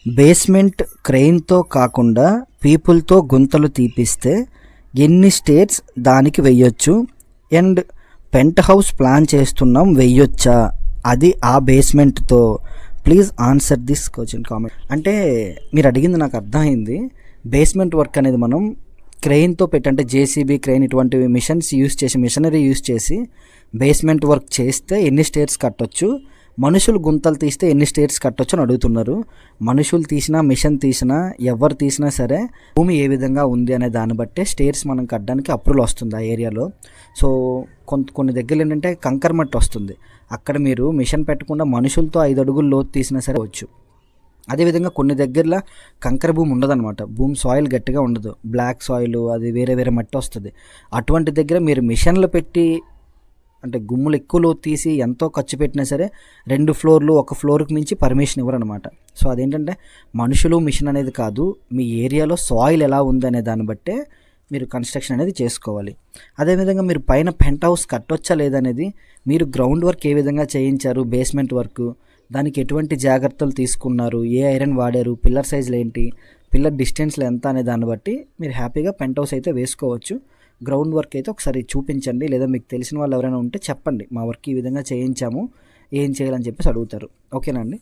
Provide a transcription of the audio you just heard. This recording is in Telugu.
బేస్మెంట్ క్రెయిన్తో కాకుండా పీపుల్తో గుంతలు తీపిస్తే ఎన్ని స్టేర్స్ దానికి వెయ్యొచ్చు అండ్ పెంట్ హౌస్ ప్లాన్ చేస్తున్నాం వెయ్యొచ్చా అది ఆ బేస్మెంట్తో? Please answer this question comment. అంటే మీరు అడిగింది నాకు అర్థమైంది. బేస్మెంట్ వర్క్ అనేది మనం క్రెయిన్తో పెట్టి, అంటే జేసీబీ క్రెయిన్ ఇటువంటివి మిషనరీ యూస్ చేసి బేస్మెంట్ వర్క్ చేస్తే ఎన్ని స్టేర్స్ కట్టొచ్చు, మనుషులు గుంతలు తీస్తే ఎన్ని స్టేర్స్ కట్టొచ్చు అని అడుగుతున్నారు. మనుషులు తీసినా మిషన్ తీసినా ఎవరు తీసినా సరే భూమి ఏ విధంగా ఉంది అనే దాన్ని బట్టే స్టేర్స్ మనం కట్టడానికి అప్రూవల్ వస్తుంది ఆ ఏరియాలో. సో కొన్ని దగ్గరలో ఏంటంటే కంకర్ మట్టి వస్తుంది, అక్కడ మీరు మిషన్ పెట్టకుండా మనుషులతో 5 అడుగులు లోతు తీసినా సరే వచ్చు. అదేవిధంగా కొన్ని దగ్గరలో కంకర భూమి ఉండదన్నమాట, భూమి సాయిల్ గట్టిగా ఉండదు, బ్లాక్ సాయిల్, అది వేరే వేరే మట్టి వస్తుంది. అటువంటి దగ్గర మీరు మిషన్లు పెట్టి అంటే గుమ్ములు ఎక్కువ లోతు తీసి ఎంతో ఖర్చు పెట్టినా సరే 2 ఫ్లోర్లు 1 ఫ్లోర్కి మించి పర్మిషన్ ఇవ్వరనమాట. సో అదేంటంటే మనుషులు మిషన్ అనేది కాదు, మీ ఏరియాలో సాయిల్ ఎలా ఉందనే దాన్ని బట్టే మీరు కన్స్ట్రక్షన్ అనేది చేసుకోవాలి. అదేవిధంగా మీరు పైన పెంట్ హౌస్ కట్టొచ్చా లేదనేది, మీరు గ్రౌండ్ వర్క్ ఏ విధంగా చేయించారు, బేస్మెంట్ వర్క్ దానికి ఎటువంటి జాగ్రత్తలు తీసుకున్నారు, ఏ ఐరన్ వాడారు, పిల్లర్ సైజులు ఏంటి, పిల్లర్ డిస్టెన్స్లు ఎంత అనే దాన్ని బట్టి మీరు హ్యాపీగా పెంట్ హౌస్ అయితే వేసుకోవచ్చు. గ్రౌండ్ వర్క్ అయితే ఒకసారి చూపించండి, లేదా మీకు తెలిసిన వాళ్ళు ఎవరైనా ఉంటే చెప్పండి, మా వర్క్ ఈ విధంగా చేయించాము, ఏం చేయాలని చెప్పేసి అడుగుతారు. ఓకేనా అండి?